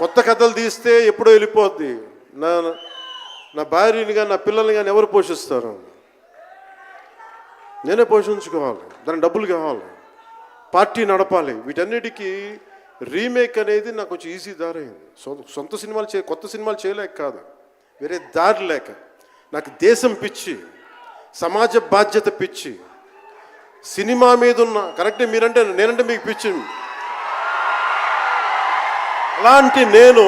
కొత్త కథలు తీస్తే ఎప్పుడో వెళ్ళిపోద్ది. నా నా భార్యని కానీ నా పిల్లల్ని కానీ ఎవరు పోషిస్తారు? నేనే పోషించుకోవాలి, దానికి డబ్బులు కావాలి, పార్టీ నడపాలి. వీటన్నిటికీ రీమేక్ అనేది నాకు కొంచెం ఈజీ దారైంది. సొంత సినిమాలు కొత్త సినిమాలు చేయలేక కాదు, వేరే దారి లేక. నాకు దేశం పిచ్చి, సమాజ బాధ్యత పిచ్చి, సినిమా మీద ఉన్న కరెక్టే. నేనంటే మీకు పిచ్చి. అలాంటి నేను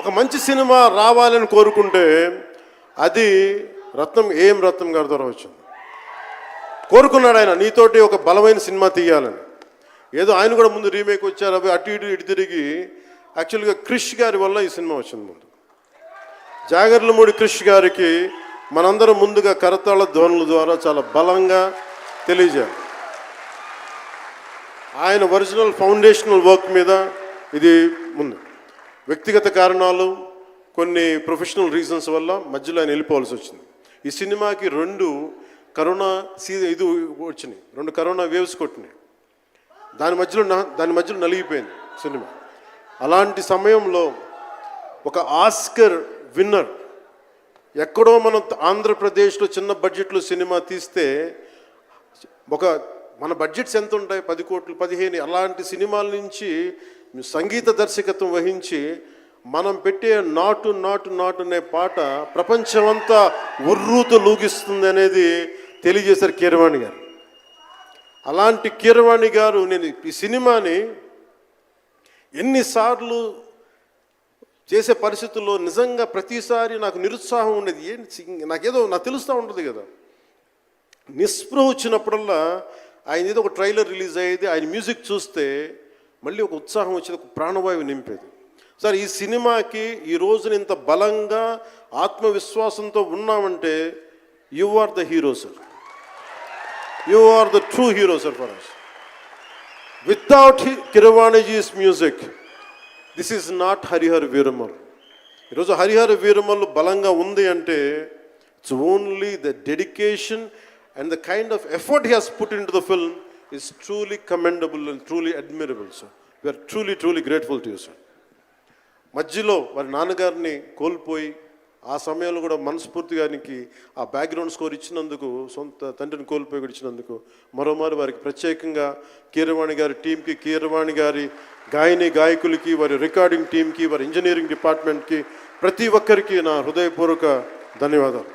ఒక మంచి సినిమా రావాలని కోరుకుంటే అది రత్నం గారి ద్వారా వచ్చింది. కోరుకున్నాడు ఆయన, నీతోటి ఒక బలమైన సినిమా తీయాలని. ఏదో ఆయన కూడా ముందు రీమేక్ వచ్చారు, అవి అటు ఇటు తిరిగి యాక్చువల్గా క్రిష్ గారి వల్ల ఈ సినిమా వచ్చింది. ముందు జాగర్లమూడి క్రిష్ గారికి మనందరం ముందుగా కరతాళ ధ్వనుల ద్వారా చాలా బలంగా తెలియజేయాలి. ఆయన ఒరిజినల్ ఫౌండేషనల్ వర్క్ మీద ఇది ముందు. వ్యక్తిగత కారణాలు, కొన్ని ప్రొఫెషనల్ రీజన్స్ వల్ల మధ్యలో ఆయన వెళ్ళిపోవాల్సి వచ్చింది. ఈ సినిమాకి 2 కరోనా ఇది వచ్చినాయి, 2 కరోనా వేవ్స్ కొట్టినాయి. దాని మధ్యలో నలిగిపోయింది సినిమా. అలాంటి సమయంలో ఒక ఆస్కర్ విన్నర్ ఎక్కడో మనం ఆంధ్రప్రదేశ్లో చిన్న బడ్జెట్లో సినిమా తీస్తే మన బడ్జెట్స్ ఎంత ఉంటాయి? 10 కోట్లు 15. అలాంటి సినిమాల నుంచి సంగీత దర్శకత్వం వహించి మనం పెట్టే నాటు నాటు నాటు అనే పాట ప్రపంచమంతా ఉర్రూతో లూగిస్తుంది అనేది తెలియజేశారు కీరవాణి గారు. అలాంటి కీరవాణి గారు నేను ఈ సినిమాని ఎన్నిసార్లు చేసే పరిస్థితుల్లో నిజంగా ప్రతిసారి నాకు నిరుత్సాహం ఉండేది. నాకు తెలుస్తూ ఉంటుంది కదా, నిస్పృహ వచ్చినప్పుడల్లా ఆయన ఏదో ఒక ట్రైలర్ రిలీజ్ అయ్యేది, ఆయన మ్యూజిక్ చూస్తే మళ్ళీ ఒక ఉత్సాహం వచ్చేది, ఒక ప్రాణవాయువు నింపేది. సార్, ఈ సినిమాకి ఈ రోజున ఇంత బలంగా ఆత్మవిశ్వాసంతో ఉన్నామంటే you are the hero sir. You are the true hero, sir, for us. Without Kirwaniji's music, this is not Harihar Veeramal. ఈరోజు హరిహర వీరమల్లు బలంగా ఉంది అంటే it's only the dedication and the kind of effort he has put into the film is truly commendable and truly admirable, sir. We are truly, truly grateful to you, sir. మధ్యలో వారి నాన్నగారిని కోల్పోయి ఆ సమయంలో కూడా మనస్ఫూర్తిగా ఆయనకి ఆ బ్యాక్గ్రౌండ్ స్కోర్ ఇచ్చినందుకు, సొంత తండ్రిని కోల్పోయి కూడా ఇచ్చినందుకు మరోమారు వారికి ప్రత్యేకంగా కీరవాణి గారి టీంకి, కీరవాణి గారి గాయకులకి, వారి రికార్డింగ్ టీంకి, వారి ఇంజనీరింగ్ డిపార్ట్మెంట్కి, ప్రతి ఒక్కరికి నా హృదయపూర్వక ధన్యవాదాలు.